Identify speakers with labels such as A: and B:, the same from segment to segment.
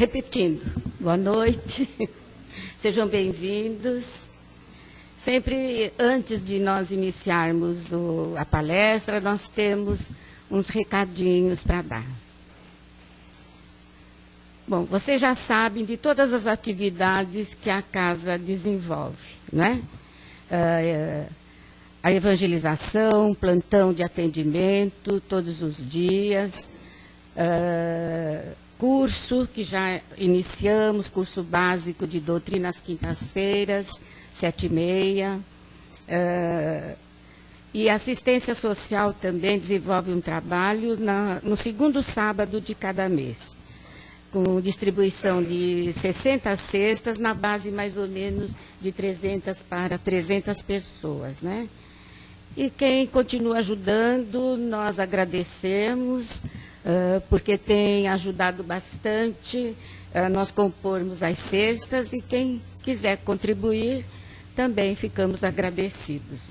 A: Repetindo, boa noite, sejam bem-vindos. Sempre antes de nós iniciarmos a palestra, nós temos uns recadinhos para dar. Bom, vocês já sabem de todas as atividades que a casa desenvolve, né? A evangelização, plantão de atendimento todos os dias, curso que já iniciamos, curso básico de doutrina às quintas-feiras, 7h30. E a assistência social também desenvolve um trabalho no segundo sábado de cada mês, com distribuição de 60 cestas, na base mais ou menos de 300 para 300 pessoas, né? E quem continua ajudando, nós agradecemos, porque tem ajudado bastante nós compormos as cestas, e quem quiser contribuir, também ficamos agradecidos.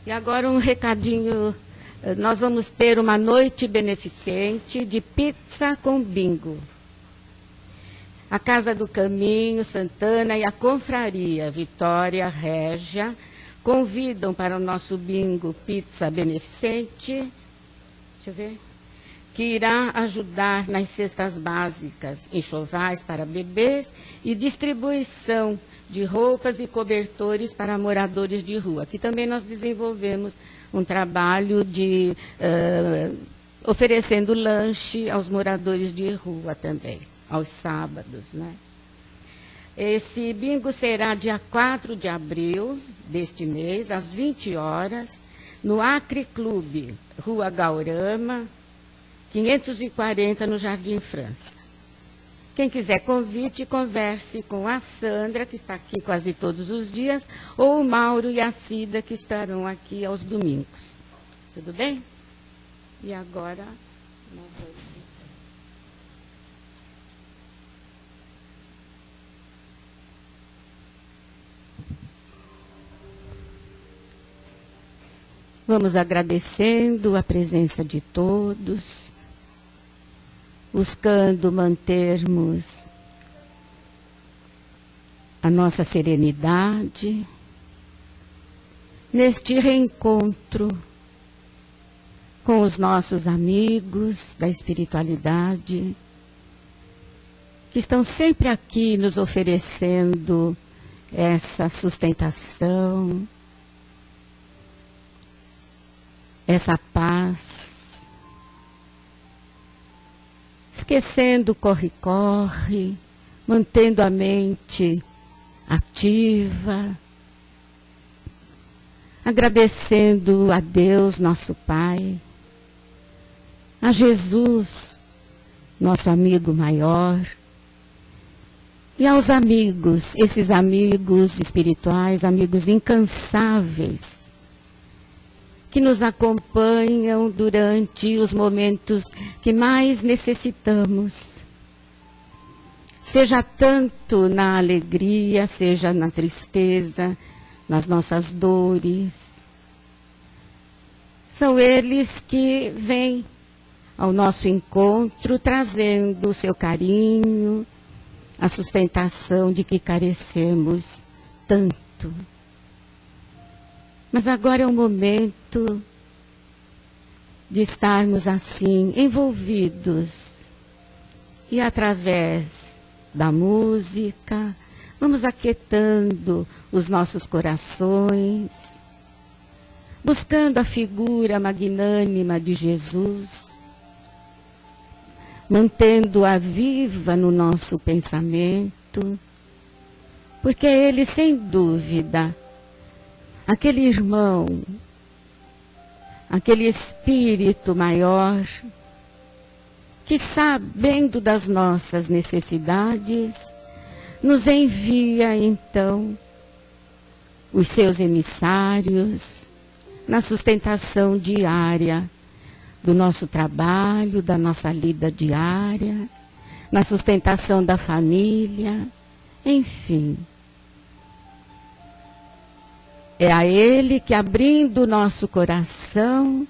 A: E agora um recadinho, nós vamos ter uma noite beneficente de pizza com bingo. A Casa do Caminho, Santana e a Confraria Vitória Régia convidam para o nosso bingo pizza beneficente, deixa eu ver, que irá ajudar nas cestas básicas, enxovais para bebês e distribuição de roupas e cobertores para moradores de rua. Aqui também nós desenvolvemos um trabalho de oferecendo lanche aos moradores de rua também, aos sábados, né? Esse bingo será dia 4 de abril deste mês, às 20 horas, no Acre Clube, Rua Gaurama, 540, no Jardim França. Quem quiser convite, converse com a Sandra, que está aqui quase todos os dias, ou o Mauro e a Cida, que estarão aqui aos domingos. Tudo bem? E agora, nós vamos... Vamos agradecendo a presença de todos, buscando mantermos a nossa serenidade neste reencontro com os nossos amigos da espiritualidade, que estão sempre aqui nos oferecendo essa sustentação, essa paz, esquecendo o corre-corre, mantendo a mente ativa, agradecendo a Deus, nosso Pai, a Jesus, nosso amigo maior, e aos amigos, esses amigos espirituais, amigos incansáveis, que nos acompanham durante os momentos que mais necessitamos. Seja tanto na alegria, seja na tristeza, nas nossas dores. São eles que vêm ao nosso encontro, trazendo o seu carinho, a sustentação de que carecemos tanto. Mas agora é o momento de estarmos assim, envolvidos. E através da música, vamos aquietando os nossos corações, buscando a figura magnânima de Jesus, mantendo-a viva no nosso pensamento, porque Ele, sem dúvida, aquele irmão, aquele espírito maior, que sabendo das nossas necessidades, nos envia então os seus emissários na sustentação diária do nosso trabalho, da nossa lida diária, na sustentação da família, enfim. É a Ele que, abrindo o nosso coração,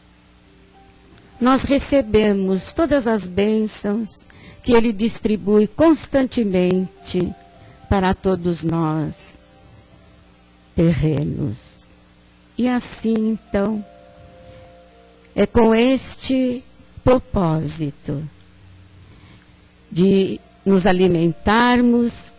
A: nós recebemos todas as bênçãos que Ele distribui constantemente para todos nós, terrenos. E assim, então, é com este propósito de nos alimentarmos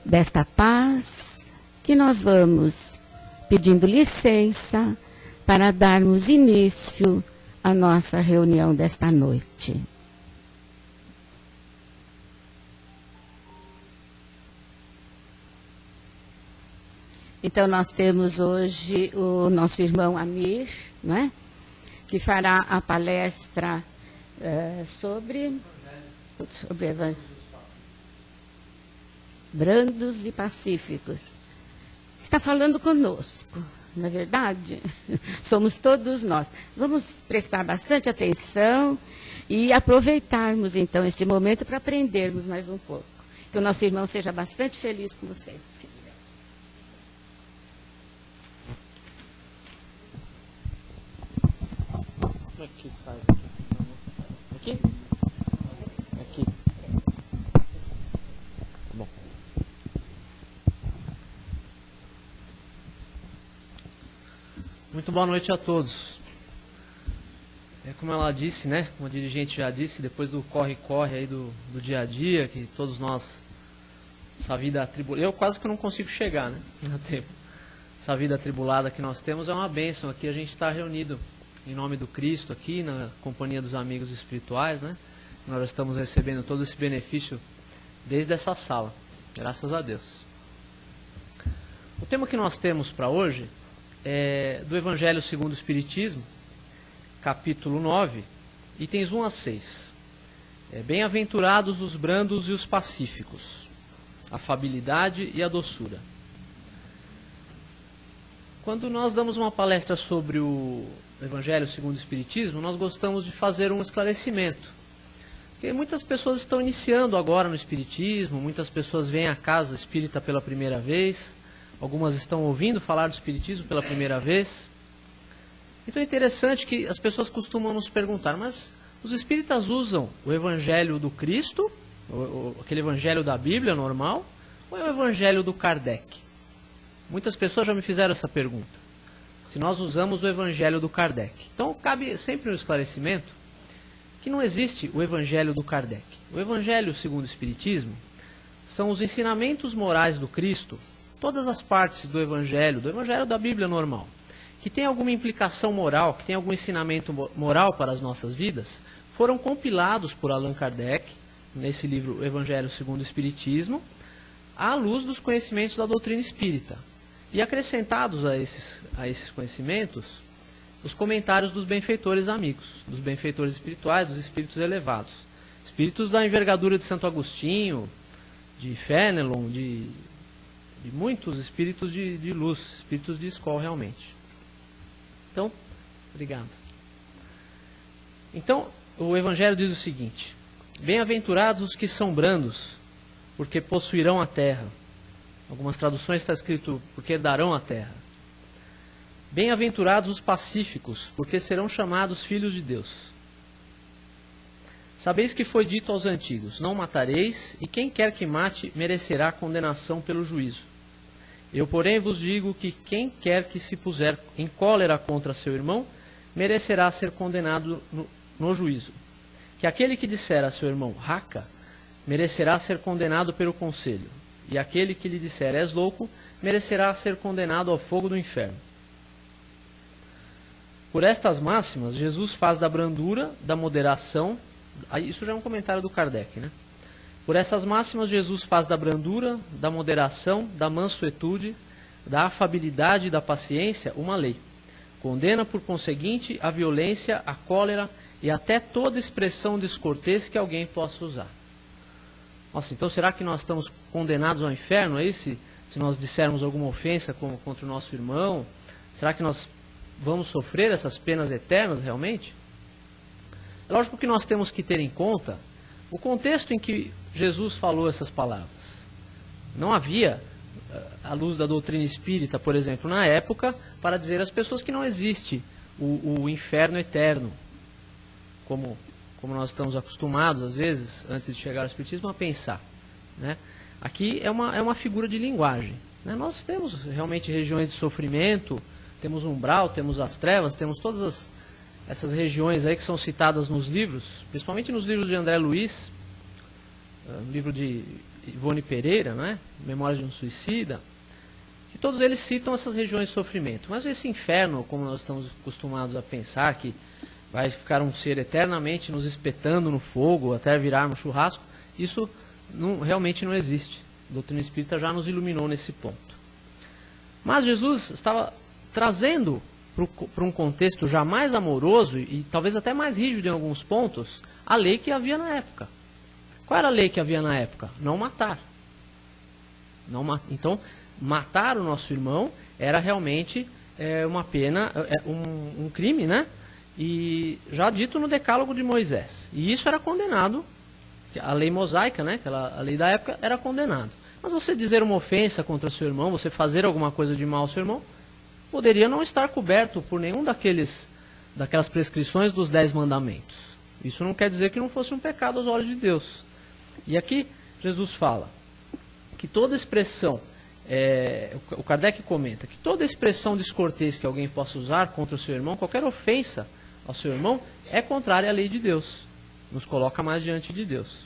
A: desta paz que nós vamos pedindo licença para darmos início à nossa reunião desta noite. Então, nós temos hoje o nosso irmão Amir, né, que fará a palestra sobre brandos e pacíficos. Está falando conosco, não é verdade? Somos todos nós. Vamos prestar bastante atenção e aproveitarmos, então, este momento para aprendermos mais um pouco. Que o nosso irmão seja bastante feliz com você.
B: Aqui faz. Aqui? Aqui. Bom. Muito boa noite a todos. Como ela disse, né? Como a dirigente já disse, depois do corre-corre aí do dia a dia, que todos nós, essa vida atribulada, eu quase que não consigo chegar, né? No tempo. Essa vida atribulada que nós temos é uma bênção. Aqui a gente está reunido em nome do Cristo aqui, na companhia dos amigos espirituais, né? Nós estamos recebendo todo esse benefício desde essa sala, graças a Deus. O tema que nós temos para hoje é do Evangelho segundo o Espiritismo, capítulo 9, itens 1 a 6. Bem-aventurados os brandos e os pacíficos, a afabilidade e a doçura. Quando nós damos uma palestra sobre o Evangelho segundo o Espiritismo, nós gostamos de fazer um esclarecimento. Porque muitas pessoas estão iniciando agora no Espiritismo, muitas pessoas vêm à casa espírita pela primeira vez, algumas estão ouvindo falar do Espiritismo pela primeira vez. Então é interessante que as pessoas costumam nos perguntar, mas os espíritas usam o Evangelho do Cristo, aquele Evangelho da Bíblia normal, ou é o Evangelho do Kardec? Muitas pessoas já me fizeram essa pergunta. Se nós usamos o Evangelho do Kardec. Então, cabe sempre um esclarecimento que não existe o Evangelho do Kardec. O Evangelho segundo o Espiritismo são os ensinamentos morais do Cristo, todas as partes do Evangelho da Bíblia normal, que tem alguma implicação moral, que tem algum ensinamento moral para as nossas vidas, foram compilados por Allan Kardec, nesse livro Evangelho segundo o Espiritismo, à luz dos conhecimentos da doutrina espírita. E acrescentados a esses conhecimentos, os comentários dos benfeitores amigos, dos benfeitores espirituais, dos espíritos elevados. Espíritos da envergadura de Santo Agostinho, de Fénelon, de muitos espíritos de luz, espíritos de escola realmente. Então, obrigado. Então, o Evangelho diz o seguinte: bem-aventurados os que são brandos, porque possuirão a terra. Algumas traduções está escrito, porque herdarão a terra. Bem-aventurados os pacíficos, porque serão chamados filhos de Deus. Sabeis que foi dito aos antigos, não matareis, e quem quer que mate merecerá condenação pelo juízo. Eu, porém, vos digo que quem quer que se puser em cólera contra seu irmão, merecerá ser condenado no juízo. Que aquele que disser a seu irmão, raca, merecerá ser condenado pelo conselho. E aquele que lhe disser, és louco, merecerá ser condenado ao fogo do inferno. Por estas máximas, Jesus faz da brandura, da moderação, isso já é um comentário do Kardec, né? Por essas máximas, Jesus faz da brandura, da moderação, da mansuetude, da afabilidade e da paciência uma lei. Condena, por conseguinte, a violência, a cólera e até toda expressão descortês que alguém possa usar. Nossa, então será que nós estamos condenados ao inferno aí, se nós dissermos alguma ofensa contra o nosso irmão? Será que nós vamos sofrer essas penas eternas realmente? É lógico que nós temos que ter em conta o contexto em que Jesus falou essas palavras. Não havia, à luz da doutrina espírita, por exemplo, na época, para dizer às pessoas que não existe o inferno eterno. como nós estamos acostumados, às vezes, antes de chegar ao Espiritismo, a pensar, né? Aqui é uma figura de linguagem, né? Nós temos realmente regiões de sofrimento, temos umbral, temos as trevas, temos todas essas regiões aí que são citadas nos livros, principalmente nos livros de André Luiz, no livro de Ivone Pereira, né? Memórias de um Suicida, que todos eles citam essas regiões de sofrimento. Mas esse inferno, como nós estamos acostumados a pensar, que vai ficar um ser eternamente nos espetando no fogo até virar um churrasco, isso realmente não existe. A doutrina espírita já nos iluminou nesse ponto. Mas Jesus estava trazendo para um contexto já mais amoroso e talvez até mais rígido em alguns pontos, a lei que havia na época. Qual era a lei que havia na época? Não matar. Então, matar o nosso irmão era realmente uma pena, um crime, né? E já dito no Decálogo de Moisés. E isso era condenado, a lei mosaica, né? A lei da época era condenado. Mas você dizer uma ofensa contra seu irmão, você fazer alguma coisa de mal ao seu irmão, poderia não estar coberto por nenhum daquelas prescrições dos 10 mandamentos. Isso não quer dizer que não fosse um pecado aos olhos de Deus. E aqui Jesus fala que toda expressão, o Kardec comenta, que toda expressão descortês que alguém possa usar contra o seu irmão, qualquer ofensa ao seu irmão, é contrária à lei de Deus. Nos coloca mais diante de Deus.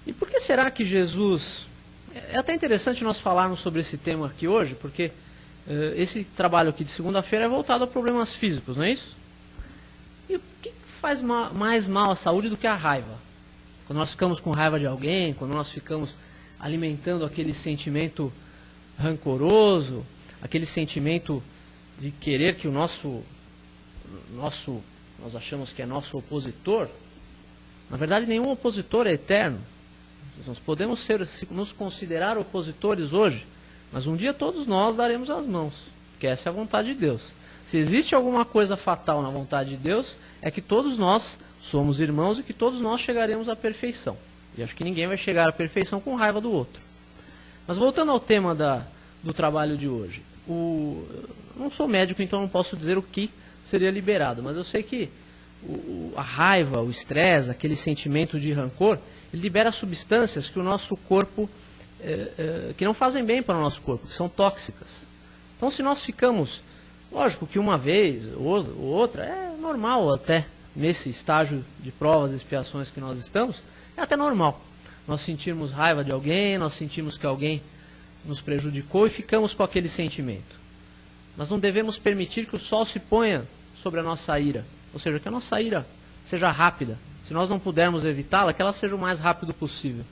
B: E por que será que Jesus... É até interessante nós falarmos sobre esse tema aqui hoje, porque esse trabalho aqui de segunda-feira é voltado a problemas físicos, não é isso? E o que faz mais mal à saúde do que a raiva? Quando nós ficamos com raiva de alguém, quando nós ficamos alimentando aquele sentimento rancoroso, aquele sentimento de querer que nós achamos que é nosso opositor, na verdade nenhum opositor é eterno. Nós podemos nos considerar opositores hoje, mas um dia todos nós daremos as mãos, porque essa é a vontade de Deus. Se existe alguma coisa fatal na vontade de Deus, é que todos nós somos irmãos e que todos nós chegaremos à perfeição. E acho que ninguém vai chegar à perfeição com raiva do outro. Mas voltando ao tema do trabalho de hoje. Eu não sou médico, então não posso dizer o que seria liberado, mas eu sei que a raiva, o estresse, aquele sentimento de rancor, ele libera substâncias que o nosso corpo, que não fazem bem para o nosso corpo, que são tóxicas. Então se nós ficamos, lógico que uma vez ou outra, é normal até, nesse estágio de provas e expiações que nós estamos, é até normal. Nós sentirmos raiva de alguém, nós sentimos que alguém nos prejudicou e ficamos com aquele sentimento. Mas não devemos permitir que o sol se ponha sobre a nossa ira. Ou seja, que a nossa ira seja rápida. Se nós não pudermos evitá-la, que ela seja o mais rápido possível.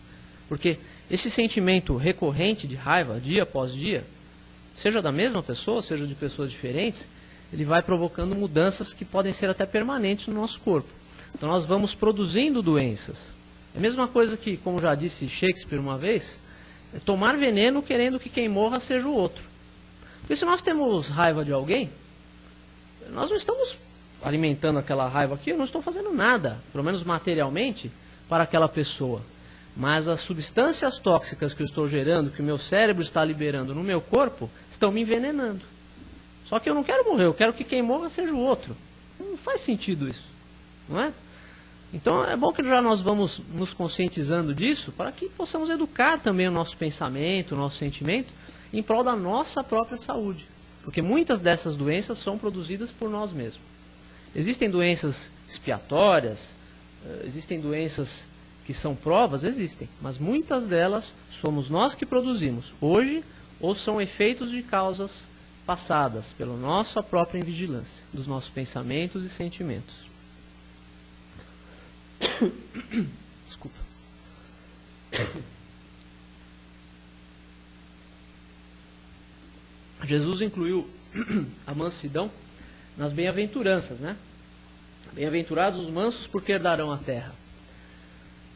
B: Porque esse sentimento recorrente de raiva, dia após dia, seja da mesma pessoa, seja de pessoas diferentes, ele vai provocando mudanças que podem ser até permanentes no nosso corpo. Então nós vamos produzindo doenças. É a mesma coisa que, como já disse Shakespeare uma vez, é tomar veneno querendo que quem morra seja o outro. Porque se nós temos raiva de alguém, nós não estamos alimentando aquela raiva aqui, eu não estou fazendo nada, pelo menos materialmente, para aquela pessoa. Mas as substâncias tóxicas que eu estou gerando, que o meu cérebro está liberando no meu corpo, estão me envenenando. Só que eu não quero morrer, eu quero que quem morra seja o outro. Não faz sentido isso, não é? Então é bom que já nós vamos nos conscientizando disso, para que possamos educar também o nosso pensamento, o nosso sentimento, em prol da nossa própria saúde. Porque muitas dessas doenças são produzidas por nós mesmos. Existem doenças expiatórias, existem doenças que são provas, existem. Mas muitas delas somos nós que produzimos hoje, ou são efeitos de causas passadas pela nossa própria invigilância, dos nossos pensamentos e sentimentos. Desculpa. Jesus incluiu a mansidão nas bem-aventuranças, né? Bem-aventurados os mansos, porque herdarão a terra.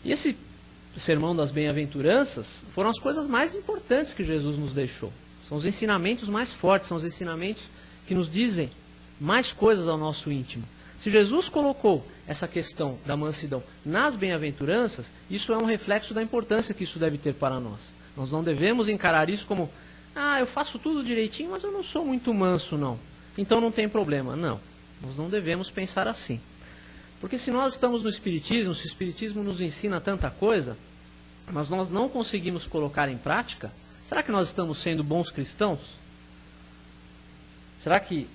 B: E esse sermão das bem-aventuranças foram as coisas mais importantes que Jesus nos deixou. São os ensinamentos mais fortes, são os ensinamentos que nos dizem mais coisas ao nosso íntimo. Se Jesus colocou essa questão da mansidão nas bem-aventuranças, isso é um reflexo da importância que isso deve ter para nós. Nós não devemos encarar isso como, eu faço tudo direitinho, mas eu não sou muito manso, não. Então não tem problema. Não, nós não devemos pensar assim. Porque se nós estamos no Espiritismo, se o Espiritismo nos ensina tanta coisa, mas nós não conseguimos colocar em prática, será que nós estamos sendo bons cristãos? Será que,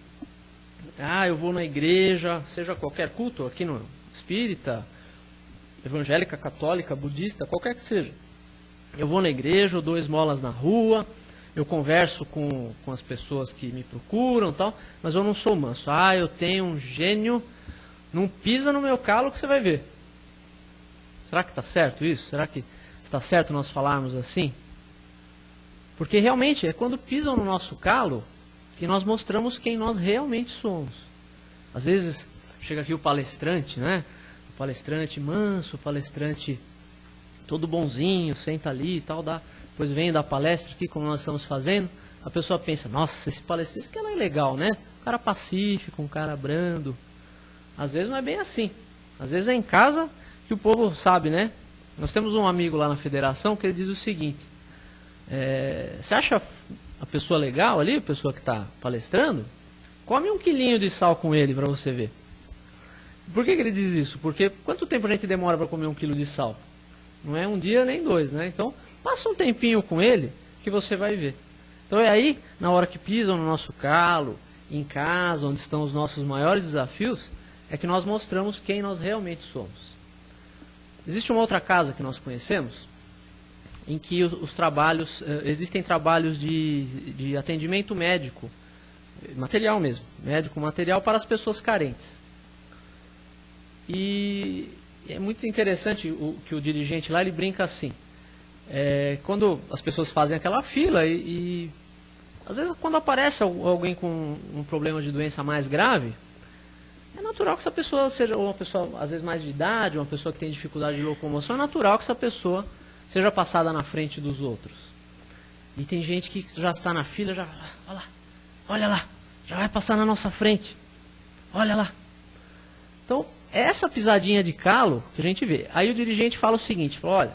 B: eu vou na igreja, seja qualquer culto, aqui no espírita, evangélica, católica, budista, qualquer que seja. Eu vou na igreja, eu dou esmolas na rua, eu converso com as pessoas que me procuram e tal, mas eu não sou manso. Eu tenho um gênio, não pisa no meu calo que você vai ver. Será que está certo isso? Será que está certo nós falarmos assim? Porque realmente é quando pisam no nosso calo que nós mostramos quem nós realmente somos. Às vezes chega aqui o palestrante, né? O palestrante manso, o palestrante todo bonzinho, senta ali e tal, depois vem da palestra aqui, como nós estamos fazendo, a pessoa pensa, nossa, esse palestrante que não é legal, né? Um cara pacífico, um cara brando. Às vezes não é bem assim. Às vezes é em casa que o povo sabe, né? Nós temos um amigo lá na federação que ele diz o seguinte, você acha a pessoa legal ali, a pessoa que está palestrando? Come 1 quilinho de sal com ele para você ver. Por que ele diz isso? Porque quanto tempo a gente demora para comer 1 quilo de sal? Não é um dia nem 2, né? Então, passa um tempinho com ele que você vai ver. Então é aí, na hora que pisam no nosso calo, em casa, onde estão os nossos maiores desafios, é que nós mostramos quem nós realmente somos. Existe uma outra casa que nós conhecemos, em que os trabalhos, existem trabalhos de atendimento médico, material mesmo, médico material para as pessoas carentes. E é muito interessante que o dirigente lá, ele brinca assim, quando as pessoas fazem aquela fila e às vezes quando aparece alguém com um problema de doença mais grave, é natural que essa pessoa seja uma pessoa às vezes mais de idade, uma pessoa que tem dificuldade de locomoção, é natural que essa pessoa seja passada na frente dos outros. E tem gente que já está na fila, já, olha lá, já vai passar na nossa frente, olha lá. Então, essa pisadinha de calo que a gente vê. Aí o dirigente fala o seguinte, olha,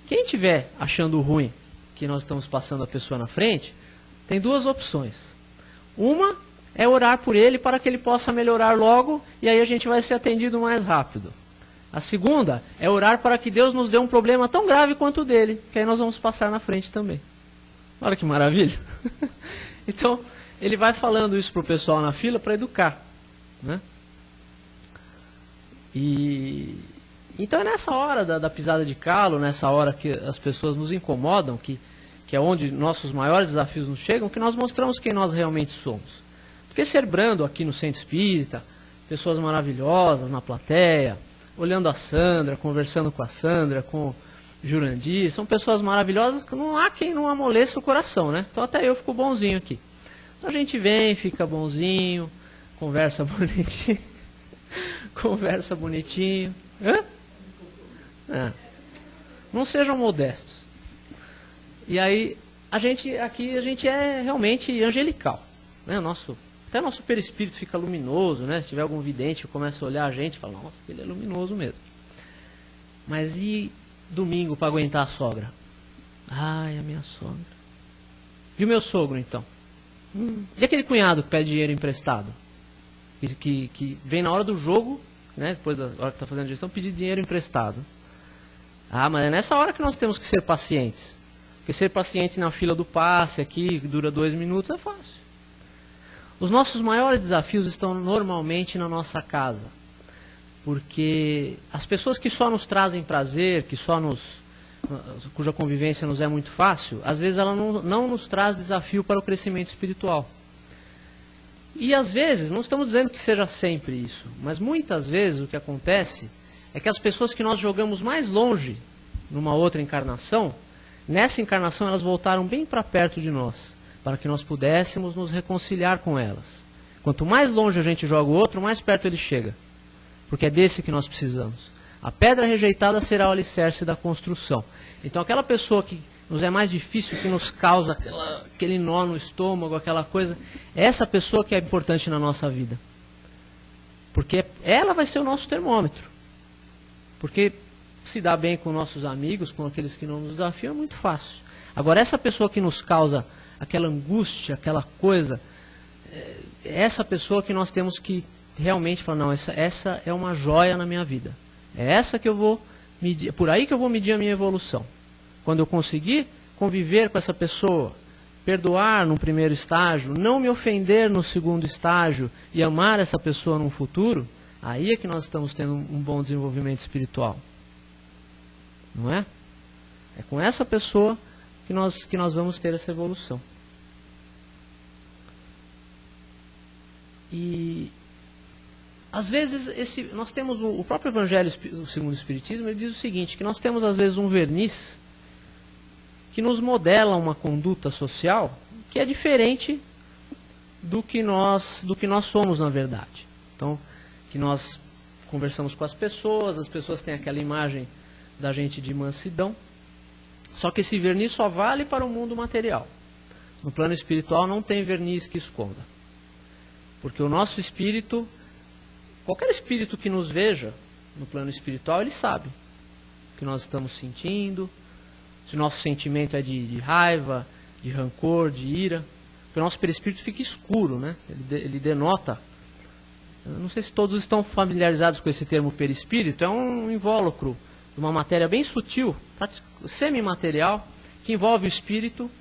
B: quem estiver achando ruim que nós estamos passando a pessoa na frente, tem 2 opções. Uma é orar por ele para que ele possa melhorar logo e aí a gente vai ser atendido mais rápido. A segunda é orar para que Deus nos dê um problema tão grave quanto o dele, que aí nós vamos passar na frente também. Olha que maravilha. Então, ele vai falando isso para o pessoal na fila para educar, né? Então é nessa hora da pisada de calo, nessa hora que as pessoas nos incomodam, que é onde nossos maiores desafios nos chegam, que nós mostramos quem nós realmente somos. Porque ser brando aqui no Centro Espírita, pessoas maravilhosas na plateia, olhando a Sandra, conversando com a Sandra, com o Jurandir, são pessoas maravilhosas que não há quem não amoleça o coração, né? Então até eu fico bonzinho aqui. Então a gente vem, fica bonzinho, conversa bonitinho. Conversa bonitinho. Não sejam modestos. E aí, a gente é realmente angelical, né? Até nosso perispírito fica luminoso, né? Se tiver algum vidente que começa a olhar a gente, fala, nossa, ele é luminoso mesmo. Mas e domingo para aguentar a sogra? Ai, a minha sogra. E o meu sogro, então? E aquele cunhado que pede dinheiro emprestado? Que vem na hora do jogo, né, depois da hora que está fazendo a gestão, pedir dinheiro emprestado. Mas é nessa hora que nós temos que ser pacientes. Porque ser paciente na fila do passe aqui, que dura 2 minutos, é fácil. Os nossos maiores desafios estão normalmente na nossa casa. Porque as pessoas que só nos trazem prazer, cuja convivência nos é muito fácil, às vezes ela não nos traz desafio para o crescimento espiritual. E às vezes, não estamos dizendo que seja sempre isso, mas muitas vezes o que acontece é que as pessoas que nós jogamos mais longe numa outra encarnação, nessa encarnação elas voltaram bem para perto de nós, para que nós pudéssemos nos reconciliar com elas. Quanto mais longe a gente joga o outro, mais perto ele chega, porque é desse que nós precisamos. A pedra rejeitada será o alicerce da construção. Então aquela pessoa que nos é mais difícil, que nos causa aquele nó no estômago, aquela coisa, é essa pessoa que é importante na nossa vida. Porque ela vai ser o nosso termômetro. Porque se dar bem com nossos amigos, com aqueles que não nos desafiam, é muito fácil. Agora, essa pessoa que nos causa aquela angústia, aquela coisa, é essa pessoa que nós temos que realmente falar, não, essa é uma joia na minha vida. É essa que eu vou medir, por aí que eu vou medir a minha evolução. Quando eu conseguir conviver com essa pessoa, perdoar no primeiro estágio, não me ofender no segundo estágio e amar essa pessoa no futuro, aí é que nós estamos tendo um bom desenvolvimento espiritual. Não é? É com essa pessoa que nós vamos ter essa evolução. E às vezes nós temos o próprio Evangelho segundo o Espiritismo, ele diz o seguinte, que nós temos às vezes um verniz que nos modela uma conduta social que é diferente do que nós somos na verdade. Então, que nós conversamos com as pessoas têm aquela imagem da gente de mansidão, só que esse verniz só vale para o mundo material. No plano espiritual não tem verniz que esconda. Porque o nosso espírito, qualquer espírito que nos veja no plano espiritual, ele sabe o que nós estamos sentindo, se o nosso sentimento é de raiva, de rancor, de ira. Porque o nosso perispírito fica escuro, né? Ele denota. Eu não sei se todos estão familiarizados com esse termo perispírito. É um invólucro de uma matéria bem sutil, semimaterial, que envolve o espírito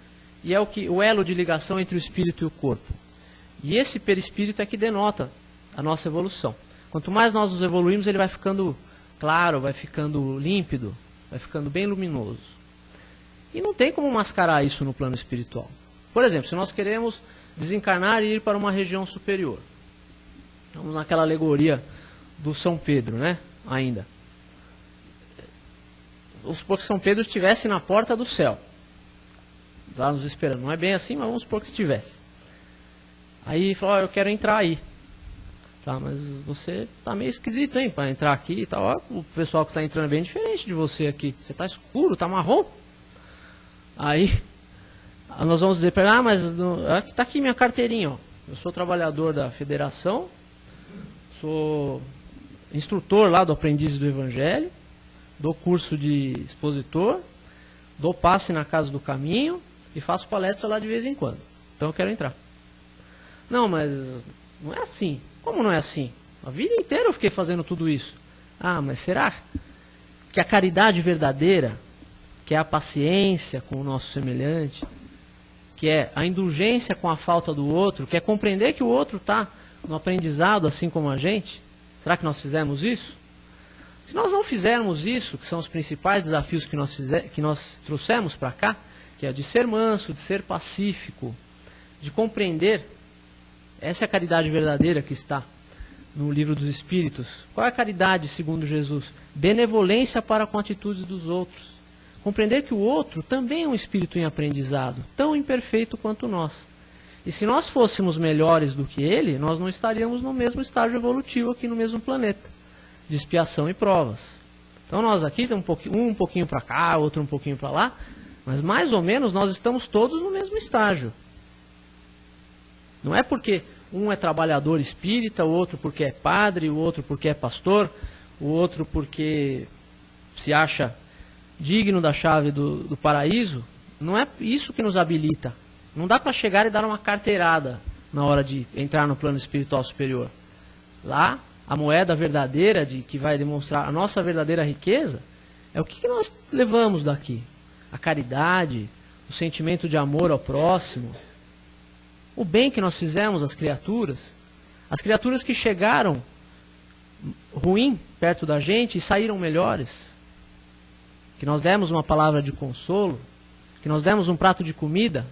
B: e é o elo de ligação entre o espírito e o corpo. E esse perispírito é que denota a nossa evolução. Quanto mais nós nos evoluímos, ele vai ficando claro, vai ficando límpido, vai ficando bem luminoso. E não tem como mascarar isso no plano espiritual. Por exemplo, se nós queremos desencarnar e ir para uma região superior, vamos naquela alegoria do São Pedro, né? Ainda. Vamos supor que São Pedro estivesse na porta do céu, lá nos esperando. Não é bem assim, mas vamos supor que estivesse. Aí falou, eu quero entrar aí. Tá, mas você tá meio esquisito, hein, para entrar aqui e tal. Ó, o pessoal que está entrando é bem diferente de você aqui. Você tá escuro, tá marrom. Aí nós vamos dizer para ele, mas tá aqui minha carteirinha, ó. Eu sou trabalhador da federação, sou instrutor lá do Aprendiz do Evangelho, dou curso de expositor, dou passe na Casa do Caminho e faço palestra lá de vez em quando. Então eu quero entrar. Não, mas não é assim. Como não é assim? A vida inteira eu fiquei fazendo tudo isso. Ah, mas será que a caridade verdadeira, que é a paciência com o nosso semelhante, que é a indulgência com a falta do outro, que é compreender que o outro está no aprendizado assim como a gente, será que nós fizemos isso? Se nós não fizermos isso, que são os principais desafios que nós trouxemos para cá, que é de ser manso, de ser pacífico, de compreender, essa é a caridade verdadeira que está no Livro dos Espíritos. Qual é a caridade segundo Jesus? Benevolência para com atitudes dos outros. Compreender que o outro também é um espírito em aprendizado, tão imperfeito quanto nós. E se nós fôssemos melhores do que ele, nós não estaríamos no mesmo estágio evolutivo aqui no mesmo planeta, de expiação e provas. Então nós aqui, um pouquinho para cá, outro um pouquinho para lá, mas mais ou menos nós estamos todos no mesmo estágio. Não é porque um é trabalhador espírita, o outro porque é padre, o outro porque é pastor, o outro porque se acha digno da chave do paraíso. Não é isso que nos habilita. Não dá para chegar e dar uma carteirada na hora de entrar no plano espiritual superior. Lá, a moeda verdadeira que vai demonstrar a nossa verdadeira riqueza é o que nós levamos daqui. A caridade, o sentimento de amor ao próximo, o bem que nós fizemos às criaturas. As criaturas que chegaram ruim perto da gente e saíram melhores. Que nós demos uma palavra de consolo, que nós demos um prato de comida.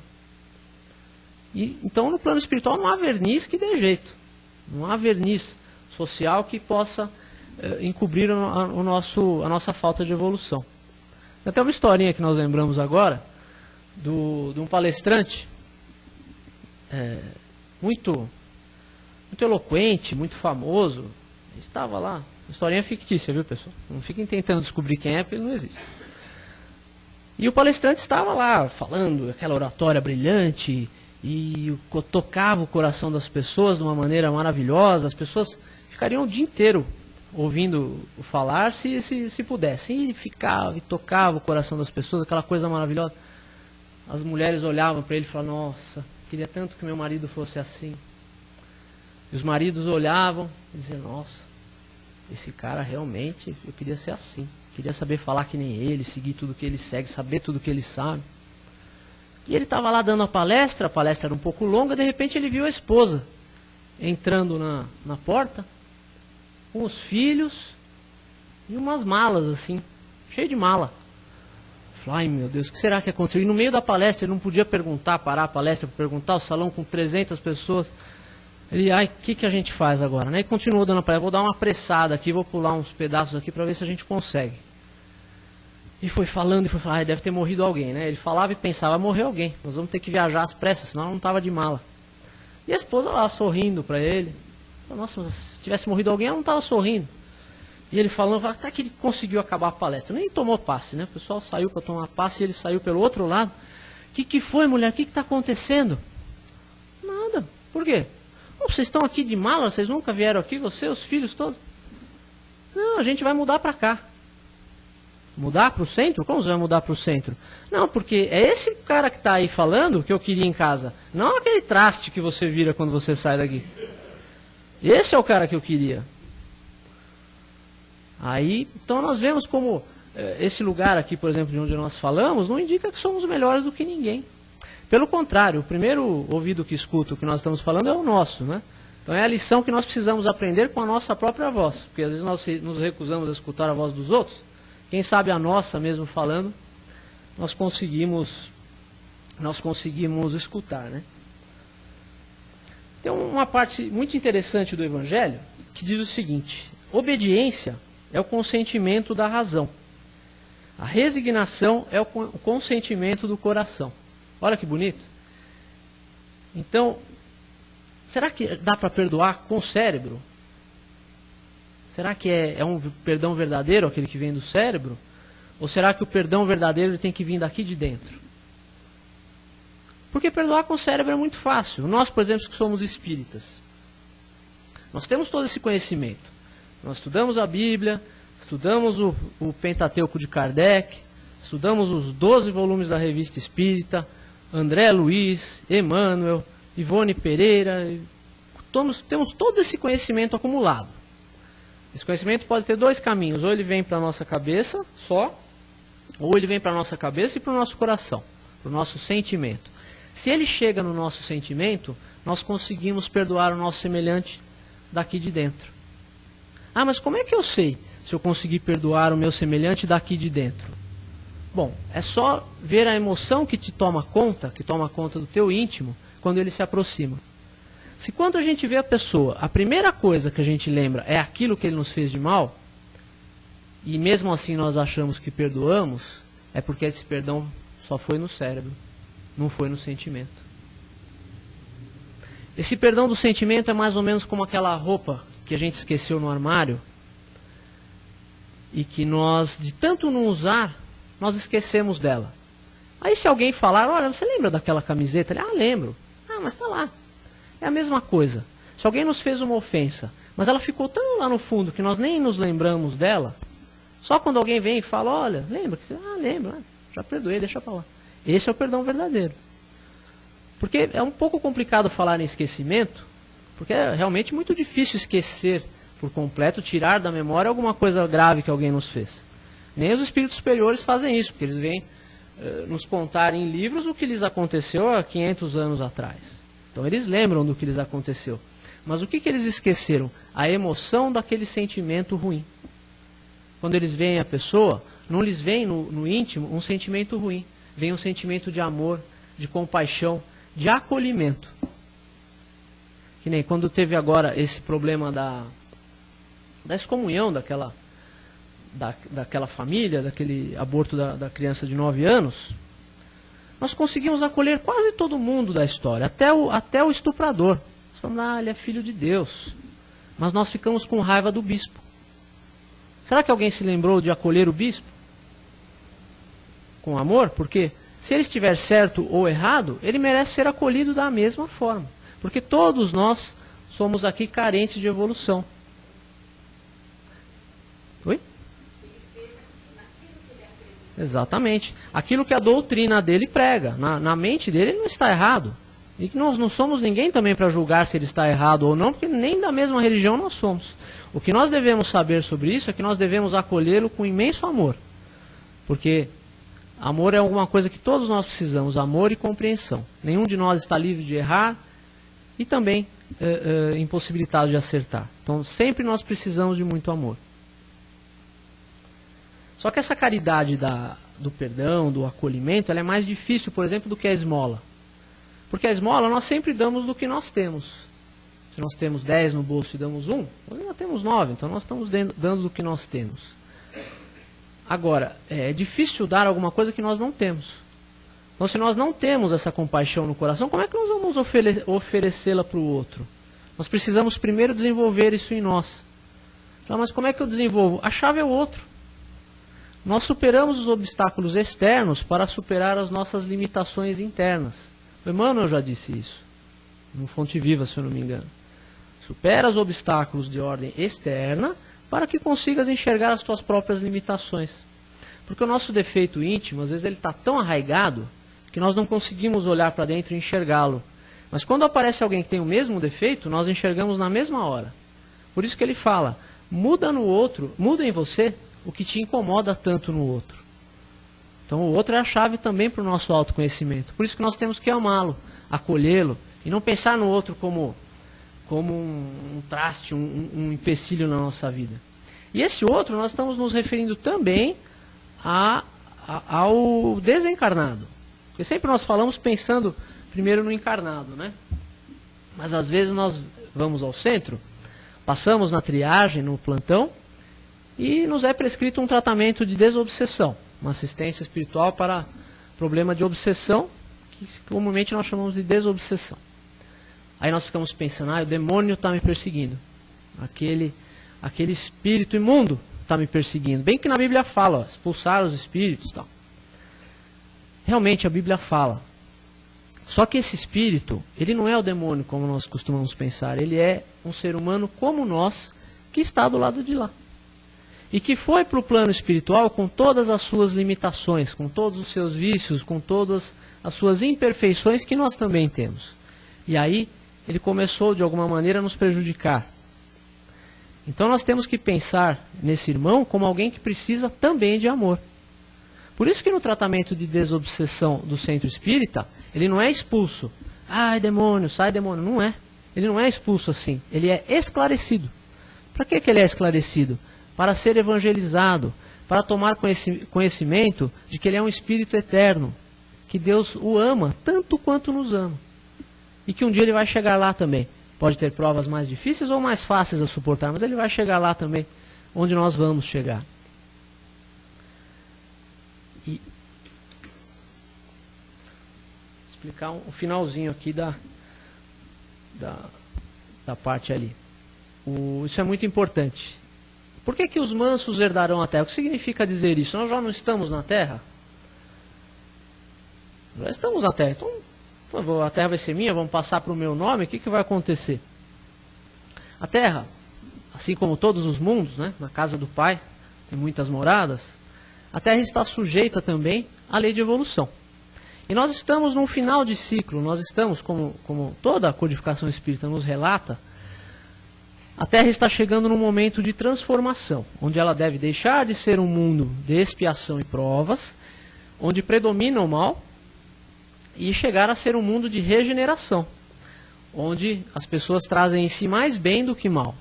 B: E, então, no plano espiritual não há verniz que dê jeito. Não há verniz social que possa encobrir a nossa falta de evolução. Tem até uma historinha que nós lembramos agora, de um palestrante muito eloquente, muito famoso. Ele estava lá. A historinha é fictícia, viu, pessoal? Não fiquem tentando descobrir quem é, porque ele não existe. E o palestrante estava lá falando aquela oratória brilhante e tocava o coração das pessoas de uma maneira maravilhosa. As pessoas ficariam o dia inteiro ouvindo falar se pudessem. E ele ficava e tocava o coração das pessoas, aquela coisa maravilhosa. As mulheres olhavam para ele e falavam, nossa, queria tanto que meu marido fosse assim. E os maridos olhavam e diziam, nossa, esse cara realmente, eu queria ser assim. Queria saber falar que nem ele, seguir tudo que ele segue, saber tudo que ele sabe. E ele estava lá dando a palestra era um pouco longa, de repente ele viu a esposa entrando na porta, com os filhos e umas malas assim, cheio de mala. Falei, ai meu Deus, o que será que aconteceu? E no meio da palestra, ele não podia parar a palestra para perguntar, o salão com 300 pessoas. Ele, ai, o que a gente faz agora? Né? E continuou dando a palestra, vou dar uma apressada aqui, vou pular uns pedaços aqui para ver se a gente consegue. E foi falando, ai, deve ter morrido alguém, né? Ele falava e pensava, morreu alguém, nós vamos ter que viajar às pressas, senão não estava de mala. E a esposa lá, sorrindo para ele. Nossa, mas se tivesse morrido alguém, ela não estava sorrindo. E ele falando, até que ele conseguiu acabar a palestra. Nem tomou passe, né? O pessoal saiu para tomar passe e ele saiu pelo outro lado. O que foi, mulher? O que está acontecendo? Nada. Por quê? Vocês estão aqui de mala? Vocês nunca vieram aqui? Você, os filhos todos? Não, a gente vai mudar para cá. Mudar para o centro? Como você vai mudar para o centro? Não, porque é esse cara que está aí falando que eu queria em casa. Não aquele traste que você vira quando você sai daqui. Esse é o cara que eu queria. Aí, então nós vemos como esse lugar aqui, por exemplo, de onde nós falamos, não indica que somos melhores do que ninguém. Pelo contrário, o primeiro ouvido que escuta o que nós estamos falando é o nosso, né? Então é a lição que nós precisamos aprender com a nossa própria voz. Porque às vezes nós nos recusamos a escutar a voz dos outros. Quem sabe a nossa mesmo falando, nós conseguimos escutar, né? Tem uma parte muito interessante do Evangelho que diz o seguinte: obediência é o consentimento da razão. A resignação é o consentimento do coração. Olha que bonito. Então, será que dá para perdoar com o cérebro? Será que é um perdão verdadeiro, aquele que vem do cérebro? Ou será que o perdão verdadeiro tem que vir daqui de dentro? Porque perdoar com o cérebro é muito fácil. Nós, por exemplo, que somos espíritas, nós temos todo esse conhecimento. Nós estudamos a Bíblia, estudamos o Pentateuco de Kardec, estudamos os 12 volumes da Revista Espírita, André Luiz, Emmanuel, Ivone Pereira. Temos todo esse conhecimento acumulado. Esse conhecimento pode ter dois caminhos: ou ele vem para a nossa cabeça só, ou ele vem para a nossa cabeça e para o nosso coração, para o nosso sentimento. Se ele chega no nosso sentimento, nós conseguimos perdoar o nosso semelhante daqui de dentro. Ah, mas como é que eu sei se eu conseguir perdoar o meu semelhante daqui de dentro? Bom, é só ver a emoção que toma conta do teu íntimo, quando ele se aproxima. Se quando a gente vê a pessoa, a primeira coisa que a gente lembra é aquilo que ele nos fez de mal, e mesmo assim nós achamos que perdoamos, é porque esse perdão só foi no cérebro, não foi no sentimento. Esse perdão do sentimento é mais ou menos como aquela roupa que a gente esqueceu no armário, e que nós, de tanto não usar, nós esquecemos dela. Aí se alguém falar, olha, você lembra daquela camiseta? Ele, lembro. Mas está lá. É a mesma coisa. Se alguém nos fez uma ofensa, mas ela ficou tão lá no fundo que nós nem nos lembramos dela, só quando alguém vem e fala, olha, lembra? Lembro, já perdoei, deixa para lá. Esse é o perdão verdadeiro. Porque é um pouco complicado falar em esquecimento, porque é realmente muito difícil esquecer por completo, tirar da memória alguma coisa grave que alguém nos fez. Nem os espíritos superiores fazem isso, porque eles vêm nos contar em livros o que lhes aconteceu há 500 anos atrás. Então eles lembram do que lhes aconteceu. Mas o que eles esqueceram? A emoção daquele sentimento ruim. Quando eles veem a pessoa, não lhes vem no íntimo um sentimento ruim. Vem um sentimento de amor, de compaixão, de acolhimento. Que nem quando teve agora esse problema da excomunhão daquela família, daquele aborto da criança de 9 anos, nós conseguimos acolher quase todo mundo da história, até o estuprador. Nós falamos, ele é filho de Deus. Mas nós ficamos com raiva do bispo. Será que alguém se lembrou de acolher o bispo? Com amor? Porque se ele estiver certo ou errado, ele merece ser acolhido da mesma forma. Porque todos nós somos aqui carentes de evolução. Oi? Exatamente. Aquilo que a doutrina dele prega. Na mente dele ele não está errado. E que nós não somos ninguém também para julgar se ele está errado ou não, porque nem da mesma religião nós somos. O que nós devemos saber sobre isso é que nós devemos acolhê-lo com imenso amor. Porque amor é alguma coisa que todos nós precisamos, amor e compreensão. Nenhum de nós está livre de errar e também impossibilitado de acertar. Então sempre nós precisamos de muito amor. Só que essa caridade do perdão, do acolhimento, ela é mais difícil, por exemplo, do que a esmola. Porque a esmola nós sempre damos do que nós temos. Se nós temos 10 no bolso e damos 1, nós ainda temos 9, então nós estamos dando do que nós temos. Agora, é difícil dar alguma coisa que nós não temos. Então, se nós não temos essa compaixão no coração, como é que nós vamos oferecê-la para o outro? Nós precisamos primeiro desenvolver isso em nós. Mas como é que eu desenvolvo? A chave é o outro. Nós superamos os obstáculos externos para superar as nossas limitações internas. O Emmanuel já disse isso, no Fonte Viva, se eu não me engano. Supera os obstáculos de ordem externa para que consigas enxergar as tuas próprias limitações. Porque o nosso defeito íntimo, às vezes ele está tão arraigado que nós não conseguimos olhar para dentro e enxergá-lo. Mas quando aparece alguém que tem o mesmo defeito, nós enxergamos na mesma hora. Por isso que ele fala, muda no outro, muda em você o que te incomoda tanto no outro. Então o outro é a chave também para o nosso autoconhecimento. Por isso que nós temos que amá-lo, acolhê-lo e não pensar no outro como um traste, um empecilho na nossa vida. E esse outro nós estamos nos referindo também ao desencarnado. Porque sempre nós falamos pensando primeiro no encarnado, né? Mas às vezes nós vamos ao centro, passamos na triagem, no plantão, e nos é prescrito um tratamento de desobsessão, uma assistência espiritual para problema de obsessão, que comumente nós chamamos de desobsessão. Aí nós ficamos pensando, o demônio está me perseguindo, aquele espírito imundo está me perseguindo. Bem que na Bíblia fala, expulsar os espíritos e tal. Realmente a Bíblia fala. Só que esse espírito, ele não é o demônio como nós costumamos pensar, ele é um ser humano como nós, que está do lado de lá. E que foi para o plano espiritual com todas as suas limitações, com todos os seus vícios, com todas as suas imperfeições que nós também temos. E aí ele começou de alguma maneira a nos prejudicar. Então nós temos que pensar nesse irmão como alguém que precisa também de amor. Por isso que no tratamento de desobsessão do centro espírita, ele não é expulso. Ai demônio, sai demônio. Não é. Ele não é expulso assim. Ele é esclarecido. Para que ele é esclarecido? Para ser evangelizado, para tomar conhecimento de que ele é um espírito eterno, que Deus o ama tanto quanto nos ama. E que um dia ele vai chegar lá também. Pode ter provas mais difíceis ou mais fáceis a suportar, mas ele vai chegar lá também, onde nós vamos chegar. E explicar o finalzinho aqui da parte ali. Isso é muito importante. Por que os mansos herdarão a terra? O que significa dizer isso? Nós já não estamos na terra? Já estamos na terra. Então, por favor, a terra vai ser minha, vamos passar para o meu nome, o que vai acontecer? A terra, assim como todos os mundos, né, na casa do Pai, tem muitas moradas, a terra está sujeita também à lei de evolução. E nós estamos num final de ciclo, nós estamos, como toda a codificação espírita nos relata, a Terra está chegando num momento de transformação, onde ela deve deixar de ser um mundo de expiação e provas, onde predomina o mal, e chegar a ser um mundo de regeneração, onde as pessoas trazem em si mais bem do que mal.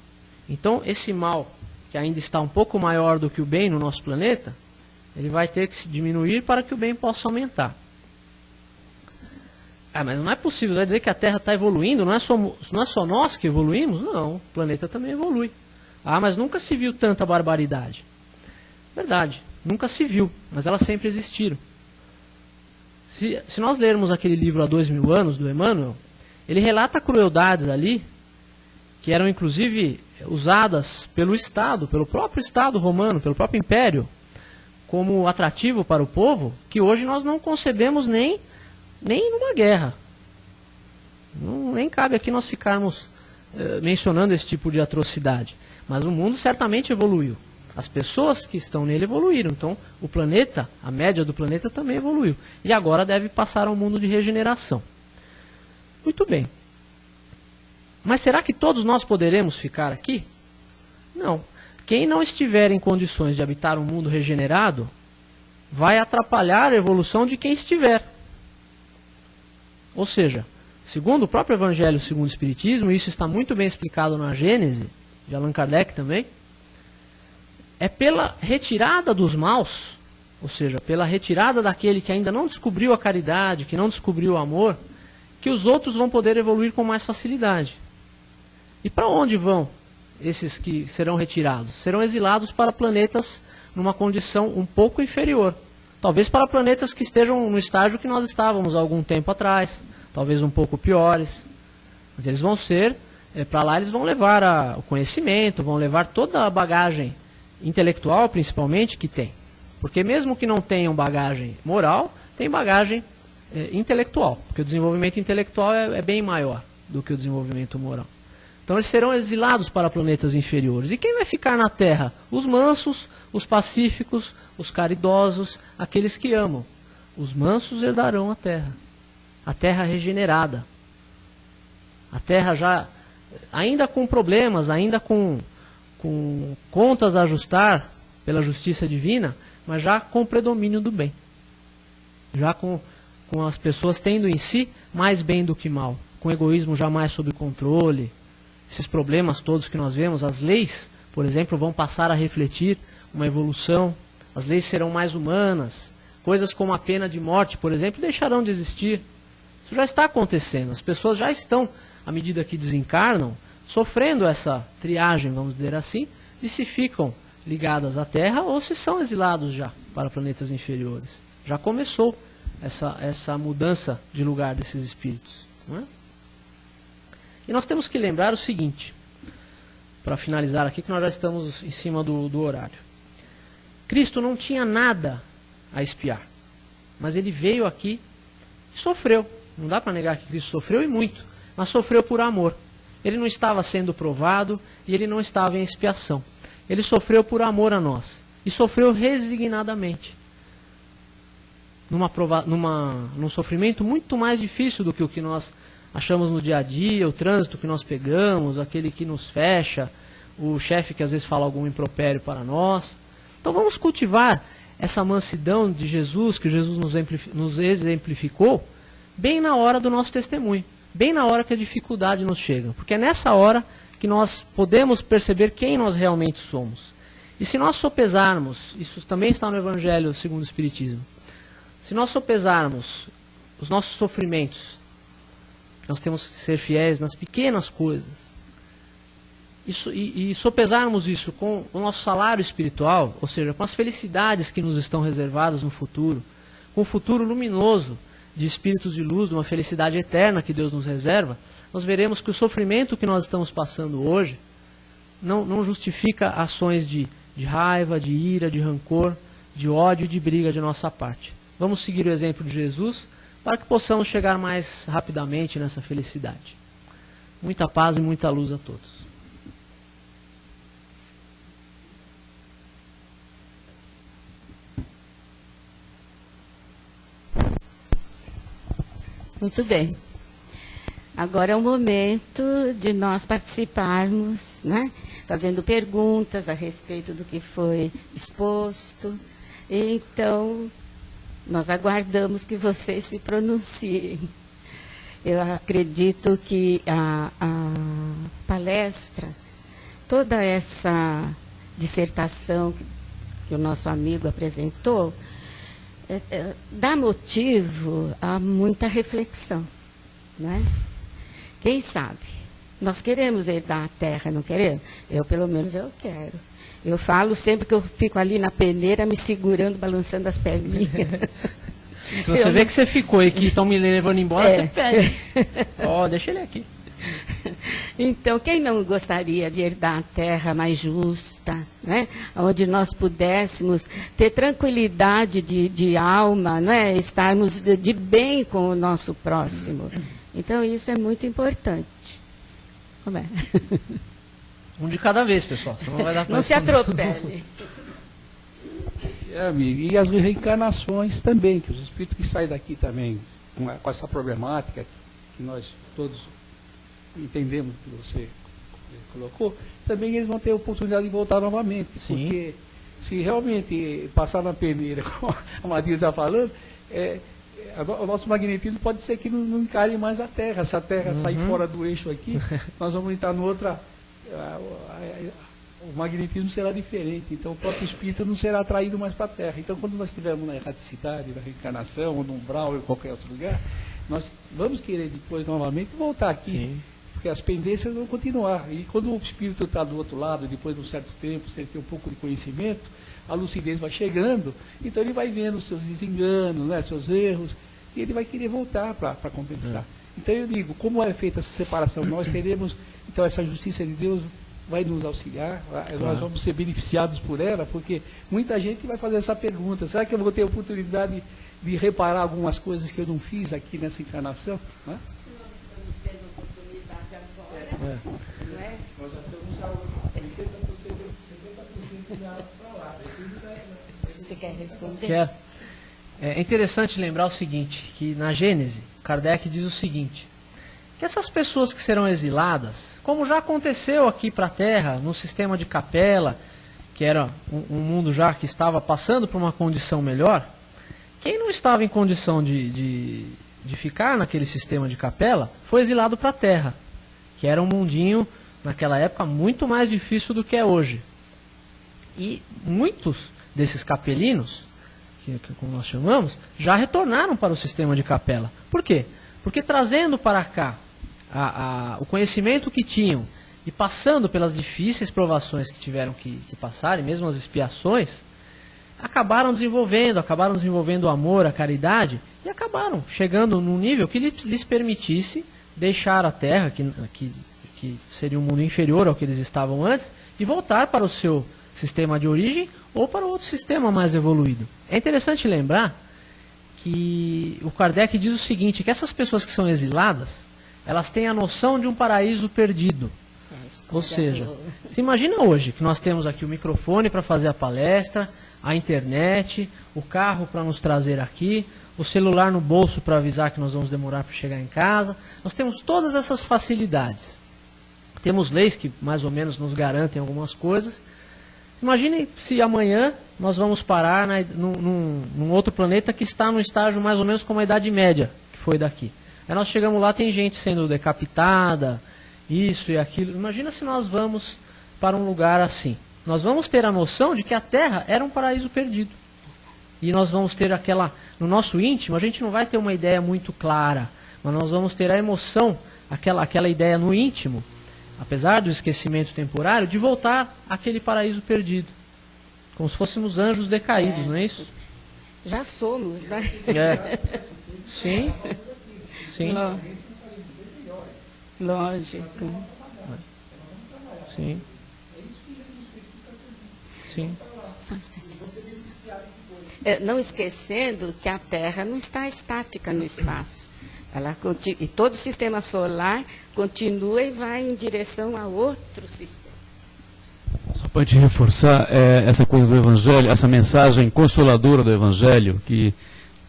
B: Então, esse mal, que ainda está um pouco maior do que o bem no nosso planeta, ele vai ter que se diminuir para que o bem possa aumentar. Mas não é possível, vai dizer que a Terra está evoluindo, não é só nós que evoluímos? Não, o planeta também evolui. Mas nunca se viu tanta barbaridade. Verdade, nunca se viu, mas elas sempre existiram. Se nós lermos aquele livro há 2000 anos, do Emmanuel, ele relata crueldades ali, que eram inclusive usadas pelo Estado, pelo próprio Estado romano, pelo próprio Império, como atrativo para o povo, que hoje nós não concebemos nem numa guerra. Nem cabe aqui nós ficarmos mencionando esse tipo de atrocidade. Mas o mundo certamente evoluiu. As pessoas que estão nele evoluíram. Então, o planeta, a média do planeta também evoluiu. E agora deve passar ao mundo de regeneração. Muito bem. Mas será que todos nós poderemos ficar aqui? Não. Quem não estiver em condições de habitar um mundo regenerado, vai atrapalhar a evolução de quem estiver. Ou seja, segundo o próprio Evangelho segundo o Espiritismo, isso está muito bem explicado na Gênese, de Allan Kardec também, é pela retirada dos maus, ou seja, pela retirada daquele que ainda não descobriu a caridade, que não descobriu o amor, que os outros vão poder evoluir com mais facilidade. E para onde vão esses que serão retirados? Serão exilados para planetas numa condição um pouco inferior. Talvez para planetas que estejam no estágio que nós estávamos há algum tempo atrás, talvez um pouco piores. Mas eles vão ser, para lá eles vão levar o conhecimento, vão levar toda a bagagem intelectual, principalmente, que tem. Porque mesmo que não tenham bagagem moral, tem bagagem intelectual. Porque o desenvolvimento intelectual é bem maior do que o desenvolvimento moral. Então eles serão exilados para planetas inferiores. E quem vai ficar na Terra? Os mansos, os pacíficos, os caridosos, aqueles que amam. Os mansos herdarão a terra regenerada. A terra já, ainda com problemas, ainda com contas a ajustar pela justiça divina, mas já com predomínio do bem. Já com as pessoas tendo em si mais bem do que mal. Com egoísmo jamais sob controle. Esses problemas todos que nós vemos, as leis, por exemplo, vão passar a refletir uma evolução. As leis serão mais humanas. Coisas como a pena de morte, por exemplo, deixarão de existir. Isso já está acontecendo. As pessoas já estão, à medida que desencarnam, sofrendo essa triagem, vamos dizer assim, de se ficam ligadas à Terra ou se são exilados já para planetas inferiores. Já começou essa mudança de lugar desses espíritos. Não é? E nós temos que lembrar o seguinte, para finalizar aqui, que nós já estamos em cima do horário. Cristo não tinha nada a expiar, mas ele veio aqui e sofreu. Não dá para negar que Cristo sofreu e muito, mas sofreu por amor. Ele não estava sendo provado e ele não estava em expiação. Ele sofreu por amor a nós e sofreu resignadamente. Num sofrimento muito mais difícil do que o que nós achamos no dia a dia, o trânsito que nós pegamos, aquele que nos fecha, o chefe que às vezes fala algum impropério para nós. Então vamos cultivar essa mansidão de Jesus, que Jesus nos exemplificou, bem na hora do nosso testemunho, bem na hora que a dificuldade nos chega. Porque é nessa hora que nós podemos perceber quem nós realmente somos. E se nós sopesarmos, isso também está no Evangelho segundo o Espiritismo, se nós sopesarmos os nossos sofrimentos, nós temos que ser fiéis nas pequenas coisas. E sopesarmos isso com o nosso salário espiritual, ou seja, com as felicidades que nos estão reservadas no futuro, com o futuro luminoso de espíritos de luz, de uma felicidade eterna que Deus nos reserva, nós veremos que o sofrimento que nós estamos passando hoje não justifica ações de raiva, de ira, de rancor, de ódio e de briga de nossa parte. Vamos seguir o exemplo de Jesus, para que possamos chegar mais rapidamente nessa felicidade. Muita paz e muita luz a todos.
A: Muito bem. Agora é o momento de nós participarmos, né? Fazendo perguntas a respeito do que foi exposto. Então, nós aguardamos que vocês se pronunciem. Eu acredito que a palestra, toda essa dissertação que o nosso amigo apresentou, dá motivo a muita reflexão, né? Quem sabe? Nós queremos herdar a terra, não queremos? Pelo menos, eu quero. Eu falo sempre que eu fico ali na peneira, me segurando, balançando as perninhas.
B: Se você vê que você ficou e que estão me levando embora, você pede. Deixa ele aqui.
A: Então, quem não gostaria de herdar a terra mais justa, né? Onde nós pudéssemos ter tranquilidade de alma, não é? Estarmos de bem com o nosso próximo. Então, isso é muito importante. Como é?
B: Um de cada vez, pessoal, senão não vai dar para
A: não se atropele.
C: Amigo, e as reencarnações também, que os espíritos que saem daqui também com essa problemática que nós todos entendemos o que você colocou, também eles vão ter a oportunidade de voltar novamente.
B: Sim.
C: Porque se realmente passar na peneira, como a Maria está falando, o nosso magnetismo pode ser que não encare mais a Terra. Se a Terra sair fora do eixo aqui, nós vamos entrar no outra... o magnetismo será diferente, então o próprio espírito não será atraído mais para a Terra. Então, quando nós estivermos na erraticidade, na reencarnação, ou no umbral, ou em qualquer outro lugar, nós vamos querer depois novamente voltar aqui.
B: Sim.
C: Porque as pendências vão continuar. E quando o espírito está do outro lado, depois de um certo tempo, se ele tem um pouco de conhecimento, a lucidez vai chegando, então ele vai vendo os seus desenganos, né, seus erros, e ele vai querer voltar para compensar. Então eu digo, como é feita essa separação, nós teremos, então essa justiça de Deus vai nos auxiliar, nós vamos ser beneficiados por ela, porque muita gente vai fazer essa pergunta, será que eu vou ter a oportunidade de reparar algumas coisas que eu não fiz aqui nessa encarnação? Né? Nós já estamos a 80% para lá.
A: Você quer responder?
B: Quero. É interessante lembrar o seguinte, que na Gênese, Kardec diz o seguinte, que essas pessoas que serão exiladas, como já aconteceu aqui para a Terra, no sistema de capela, que era um mundo já que estava passando por uma condição melhor, quem não estava em condição de ficar naquele sistema de capela, foi exilado para a Terra, que era um mundinho, naquela época, muito mais difícil do que é hoje. E muitos desses capelinos, que como nós chamamos, já retornaram para o sistema de capela. Por quê? Porque trazendo para cá o conhecimento que tinham e passando pelas difíceis provações que tiveram que passar, e mesmo as expiações, acabaram desenvolvendo o amor, a caridade, e acabaram chegando num nível que lhes permitisse deixar a Terra, que seria um mundo inferior ao que eles estavam antes, e voltar para o seu sistema de origem ou para outro sistema mais evoluído. É interessante lembrar que o Kardec diz o seguinte, que essas pessoas que são exiladas, elas têm a noção de um paraíso perdido. Ou seja, se imagina hoje que nós temos aqui o microfone para fazer a palestra, a internet, o carro para nos trazer aqui, o celular no bolso para avisar que nós vamos demorar para chegar em casa. Nós temos todas essas facilidades. Temos leis que mais ou menos nos garantem algumas coisas. Imaginem se amanhã nós vamos parar num outro planeta que está num estágio mais ou menos como a Idade Média, que foi daqui. Aí nós chegamos lá, tem gente sendo decapitada, isso e aquilo. Imagina se nós vamos para um lugar assim. Nós vamos ter a noção de que a Terra era um paraíso perdido. E nós vamos ter no nosso íntimo, a gente não vai ter uma ideia muito clara, mas nós vamos ter a emoção, aquela ideia no íntimo, apesar do esquecimento temporário, de voltar àquele paraíso perdido. Como se fôssemos anjos decaídos, não é isso?
A: Já somos, né?
B: Sim. Sim.
A: Lógico.
B: Sim. Sim.
A: Só um instante. Não esquecendo que a Terra não está estática no espaço. E todo o sistema solar continua e vai em direção a outro sistema.
D: Só para te reforçar essa coisa do Evangelho, essa mensagem consoladora do Evangelho, que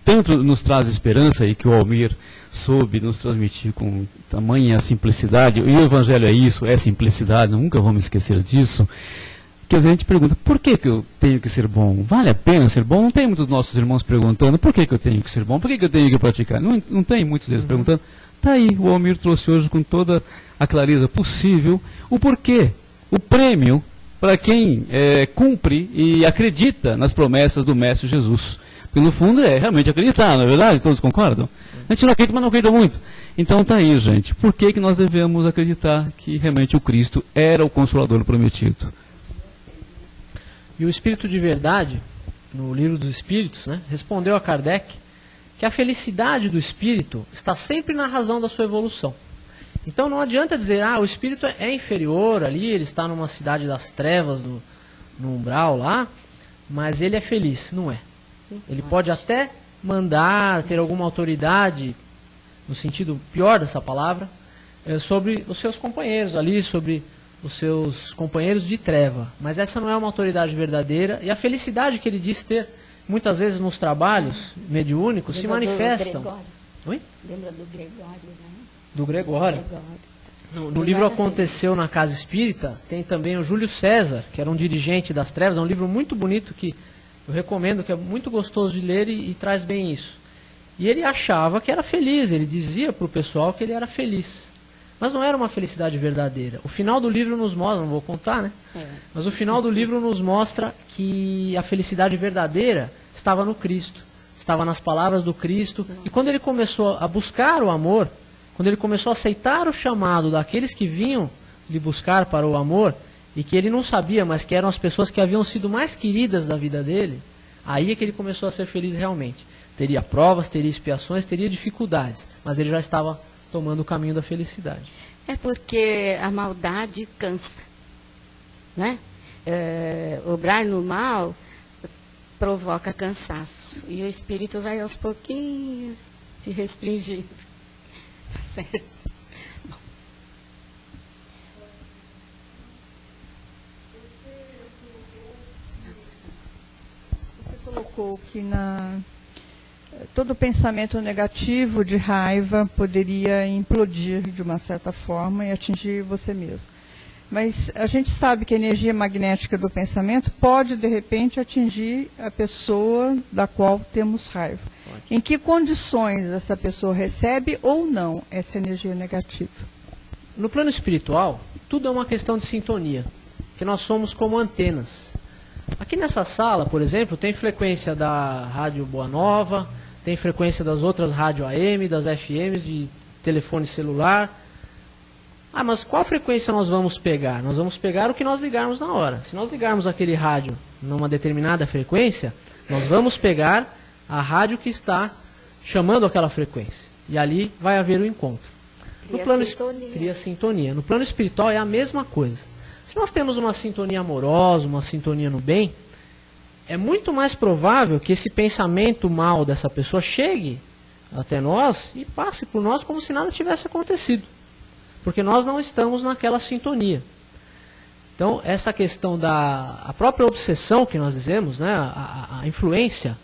D: tanto nos traz esperança e que o Almir soube nos transmitir com tamanha simplicidade, e o Evangelho é isso, é simplicidade, nunca vamos esquecer disso, que a gente pergunta, por que eu tenho que ser bom? Vale a pena ser bom? Não tem muitos nossos irmãos perguntando, por que eu tenho que ser bom? Por que eu tenho que praticar? Não tem muitos deles perguntando. Está aí, o Almir trouxe hoje com toda a clareza possível o porquê, o prêmio para quem cumpre e acredita nas promessas do Mestre Jesus. Porque no fundo é realmente acreditar, não é verdade? Todos concordam? A gente não acredita, mas não acredita muito. Então está aí, gente. Por que nós devemos acreditar que realmente o Cristo era o Consolador prometido?
B: E o Espírito de Verdade, no Livro dos Espíritos, né, respondeu a Kardec que a felicidade do Espírito está sempre na razão da sua evolução. Então não adianta dizer, o Espírito é inferior ali, ele está numa cidade das trevas, no umbral lá, mas ele é feliz. Não é. Ele pode até mandar, ter alguma autoridade, no sentido pior dessa palavra, sobre os seus companheiros ali, sobre os seus companheiros de treva. Mas essa não é uma autoridade verdadeira, e a felicidade que ele diz ter, muitas vezes nos trabalhos mediúnicos, se manifestam.
A: Oi? Lembra do Gregório, né?
B: Do Gregório. No livro Aconteceu na Casa Espírita, tem também o Júlio César, que era um dirigente das trevas. É um livro muito bonito que eu recomendo, que é muito gostoso de ler e traz bem isso. E ele achava que era feliz, ele dizia para o pessoal que ele era feliz. Mas não era uma felicidade verdadeira. O final do livro nos mostra, não vou contar, né?
A: Sim.
B: Mas o final do livro nos mostra que a felicidade verdadeira estava no Cristo, estava nas palavras do Cristo. E quando ele começou a buscar o amor, quando ele começou a aceitar o chamado daqueles que vinham lhe buscar para o amor, e que ele não sabia, mas que eram as pessoas que haviam sido mais queridas da vida dele, aí é que ele começou a ser feliz realmente. Teria provas, teria expiações, teria dificuldades, mas ele já estava tomando o caminho da felicidade.
A: É porque a maldade cansa, né? Obrar no mal provoca cansaço, e o espírito vai aos pouquinhos se restringindo. Tá certo? Bom.
E: Você colocou que todo pensamento negativo de raiva poderia implodir de uma certa forma e atingir você mesmo. Mas a gente sabe que a energia magnética do pensamento pode, de repente, atingir a pessoa da qual temos raiva. Pode. Em que condições essa pessoa recebe ou não essa energia negativa?
B: No plano espiritual, tudo é uma questão de sintonia, que nós somos como antenas. Aqui nessa sala, por exemplo, tem frequência da Rádio Boa Nova, tem frequência das outras rádio AM, das FMs, de telefone celular. Ah, mas qual frequência nós vamos pegar? Nós vamos pegar o que nós ligarmos na hora. Se nós ligarmos aquele rádio numa determinada frequência, nós vamos pegar a rádio que está chamando aquela frequência. E ali vai haver o encontro. Cria sintonia. No plano espiritual é a mesma coisa. Se nós temos uma sintonia amorosa, uma sintonia no bem, é muito mais provável que esse pensamento mal dessa pessoa chegue até nós e passe por nós como se nada tivesse acontecido. Porque nós não estamos naquela sintonia. Então, essa questão a própria obsessão que nós dizemos, né, a influência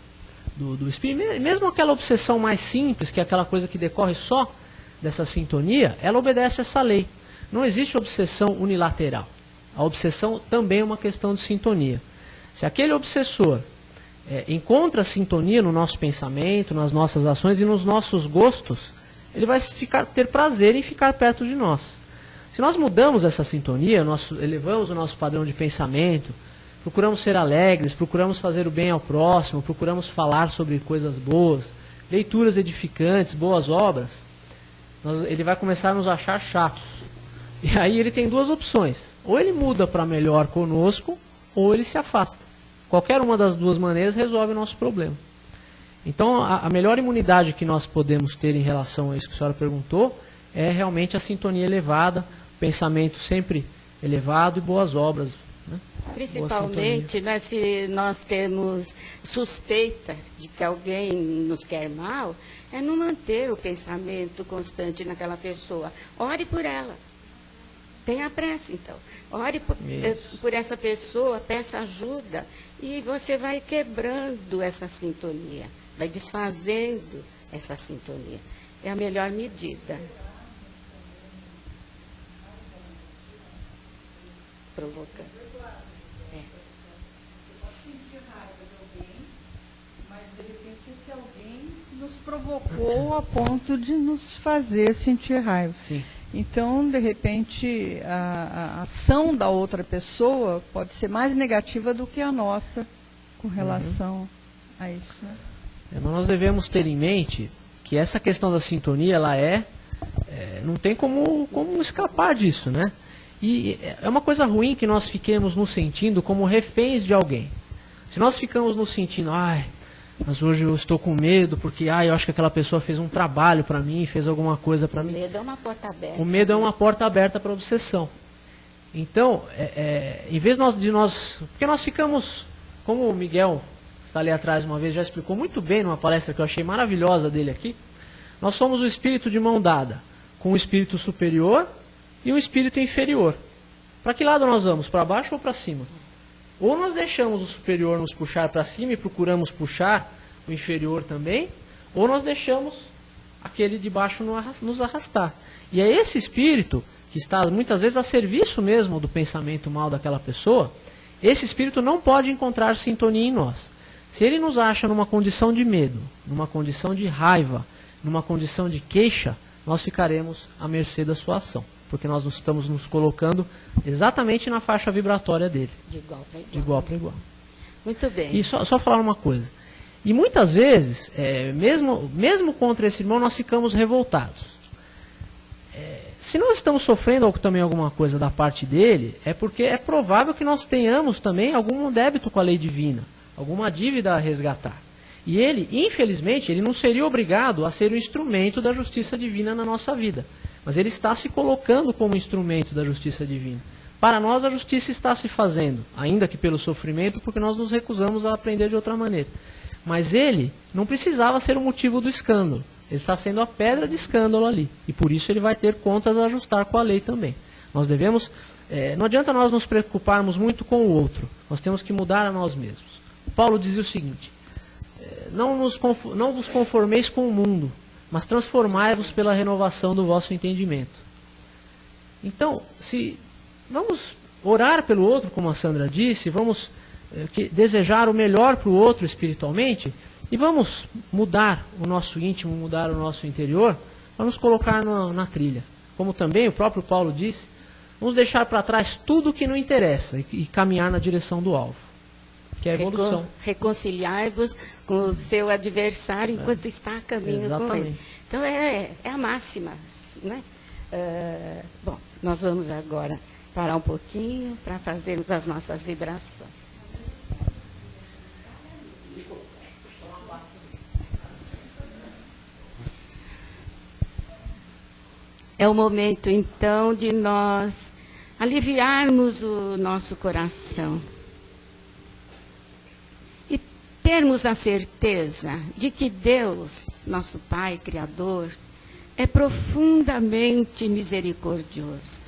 B: do espírito, mesmo aquela obsessão mais simples, que é aquela coisa que decorre só dessa sintonia, ela obedece a essa lei. Não existe obsessão unilateral. A obsessão também é uma questão de sintonia. Se aquele obsessor encontra sintonia no nosso pensamento, nas nossas ações e nos nossos gostos, ele vai ter prazer em ficar perto de nós. Se nós mudamos essa sintonia, elevamos o nosso padrão de pensamento, procuramos ser alegres, procuramos fazer o bem ao próximo, procuramos falar sobre coisas boas, leituras edificantes, boas obras, ele vai começar a nos achar chatos. E aí ele tem duas opções. Ou ele muda para melhor conosco, ou ele se afasta. Qualquer uma das duas maneiras resolve o nosso problema. Então, a melhor imunidade que nós podemos ter em relação a isso que a senhora perguntou é realmente a sintonia elevada, o pensamento sempre elevado e boas obras. Né?
A: Principalmente, né, se nós temos suspeita de que alguém nos quer mal, é não manter o pensamento constante naquela pessoa. Ore por ela. Tenha pressa, então. Ore por essa pessoa, peça ajuda e você vai quebrando essa sintonia. Vai desfazendo essa sintonia. É a melhor medida. Provocando.
E: Mas de repente esse alguém nos provocou a ponto de nos fazer sentir raiva.
B: Sim.
E: Então, de repente, a ação da outra pessoa pode ser mais negativa do que a nossa com relação a isso, né?
B: Mas nós devemos ter em mente que essa questão da sintonia, ela não tem como escapar disso, né? E é uma coisa ruim que nós fiquemos nos sentindo como reféns de alguém. Se nós ficamos nos sentindo, mas hoje eu estou com medo porque eu acho que aquela pessoa fez um trabalho para mim, fez alguma coisa para mim.
A: O medo é uma porta aberta.
B: O medo é uma porta aberta para a obsessão. Então, em vez de nós... Porque nós ficamos, como o Miguel está ali atrás uma vez, já explicou muito bem numa palestra que eu achei maravilhosa dele aqui, nós somos o espírito de mão dada com o espírito superior e o espírito inferior. Para que lado nós vamos? Para baixo ou para cima? Ou nós deixamos o superior nos puxar para cima e procuramos puxar o inferior também, ou nós deixamos aquele de baixo nos arrastar. E é esse espírito que está muitas vezes a serviço mesmo do pensamento mal daquela pessoa, esse espírito não pode encontrar sintonia em nós. Se ele nos acha numa condição de medo, numa condição de raiva, numa condição de queixa, nós ficaremos à mercê da sua ação, porque nós estamos nos colocando exatamente na faixa vibratória dele,
A: De igual para igual.
B: de igual para igual.
A: Muito bem.
B: E só falar uma coisa, e muitas vezes, mesmo contra esse irmão, nós ficamos revoltados. Se nós estamos sofrendo também alguma coisa da parte dele, é porque é provável que nós tenhamos também algum débito com a lei divina, alguma dívida a resgatar. E ele, infelizmente, ele não seria obrigado a ser o instrumento da justiça divina na nossa vida. Mas ele está se colocando como instrumento da justiça divina. Para nós, a justiça está se fazendo, ainda que pelo sofrimento, porque nós nos recusamos a aprender de outra maneira. Mas ele não precisava ser o motivo do escândalo. Ele está sendo a pedra de escândalo ali. E por isso ele vai ter contas a ajustar com a lei também. Nós devemos... não adianta nós nos preocuparmos muito com o outro. Nós temos que mudar a nós mesmos. Paulo dizia o seguinte: não vos conformeis com o mundo, mas transformai-vos pela renovação do vosso entendimento. Então, se vamos orar pelo outro, como a Sandra disse, vamos desejar o melhor para o outro espiritualmente, e vamos mudar o nosso íntimo, mudar o nosso interior, para nos colocar na trilha. Como também o próprio Paulo disse, vamos deixar para trás tudo o que não interessa e caminhar na direção do alvo, que é a evolução.
A: Reconciliai-vos com o seu adversário enquanto está a caminho
B: Exatamente.
A: com ele. Então é a máxima, né? Bom, nós vamos agora parar um pouquinho para fazermos as nossas vibrações. É o momento, então, de nós aliviarmos o nosso coração e termos a certeza de que Deus, nosso Pai Criador, é profundamente misericordioso.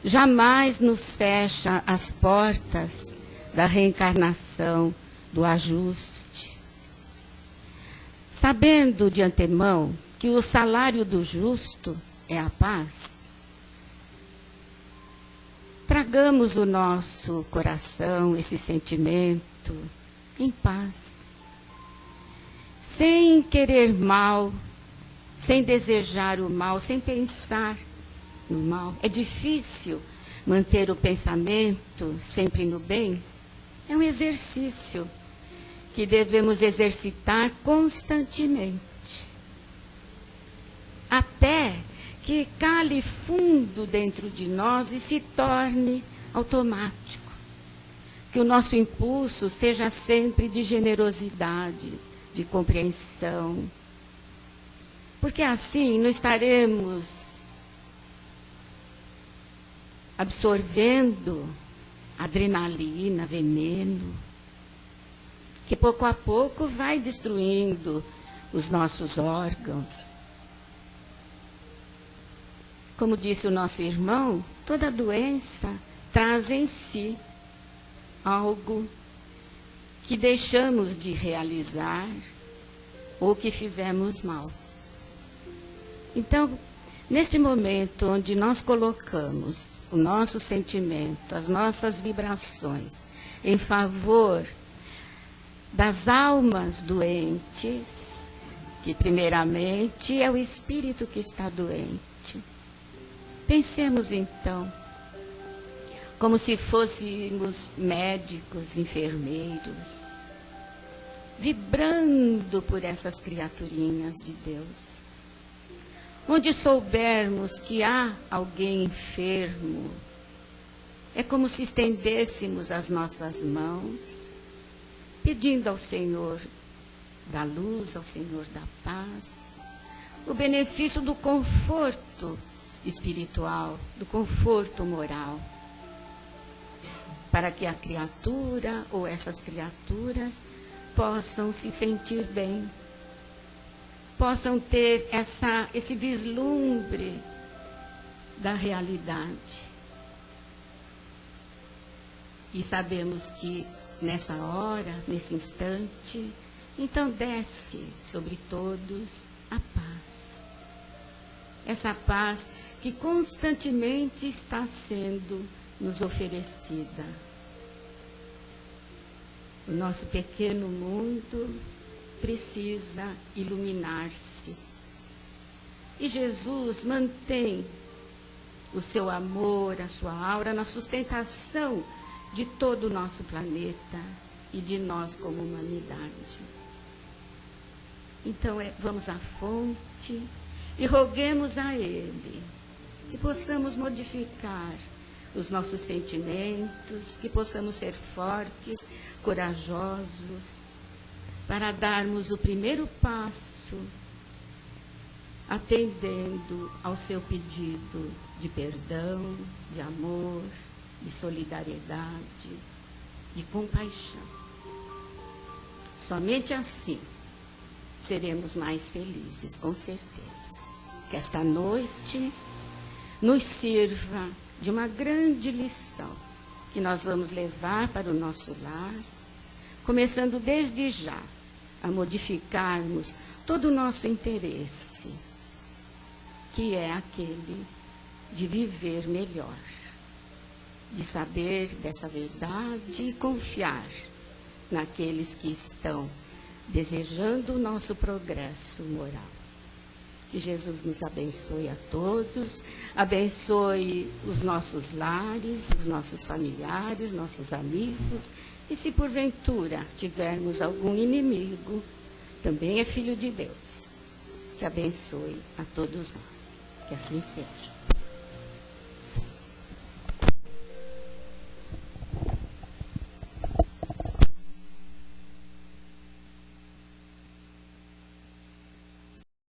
A: Jamais nos fecha as portas da reencarnação, do ajuste. Sabendo de antemão que o salário do justo é a paz, tragamos o nosso coração, esse sentimento, em paz, sem querer mal, sem desejar o mal, sem pensar no mal. É difícil manter o pensamento sempre no bem. É um exercício que devemos exercitar constantemente, até que cale fundo dentro de nós e se torne automático. Que o nosso impulso seja sempre de generosidade, de compreensão. Porque assim não estaremos absorvendo adrenalina, veneno, que pouco a pouco vai destruindo os nossos órgãos. Como disse o nosso irmão, toda doença traz em si algo que deixamos de realizar ou que fizemos mal. Então, neste momento onde nós colocamos o nosso sentimento, as nossas vibrações em favor das almas doentes, que primeiramente é o espírito que está doente, pensemos então, como se fôssemos médicos, enfermeiros, vibrando por essas criaturinhas de Deus. Onde soubermos que há alguém enfermo, é como se estendêssemos as nossas mãos, pedindo ao Senhor da luz, ao Senhor da paz, o benefício do conforto espiritual, do conforto moral, para que a criatura ou essas criaturas possam se sentir bem, possam ter esse vislumbre da realidade. E sabemos que nessa hora, nesse instante, então desce sobre todos a paz. essa paz que constantemente está sendo nos oferecida. O nosso pequeno mundo precisa iluminar-se. E Jesus mantém o seu amor, a sua aura na sustentação de todo o nosso planeta e de nós como humanidade. Então, vamos à fonte e roguemos a Ele que possamos modificar os nossos sentimentos, que possamos ser fortes, corajosos, para darmos o primeiro passo, atendendo ao seu pedido de perdão, de amor, de solidariedade, de compaixão. Somente assim seremos mais felizes, com certeza. Que esta noite nos sirva de uma grande lição que nós vamos levar para o nosso lar, começando desde já a modificarmos todo o nosso interesse, que é aquele de viver melhor, de saber dessa verdade e confiar naqueles que estão desejando o nosso progresso moral. Que Jesus nos abençoe a todos, abençoe os nossos lares, os nossos familiares, nossos amigos, e se porventura tivermos algum inimigo, também é filho de Deus, que abençoe a todos nós. Que assim seja.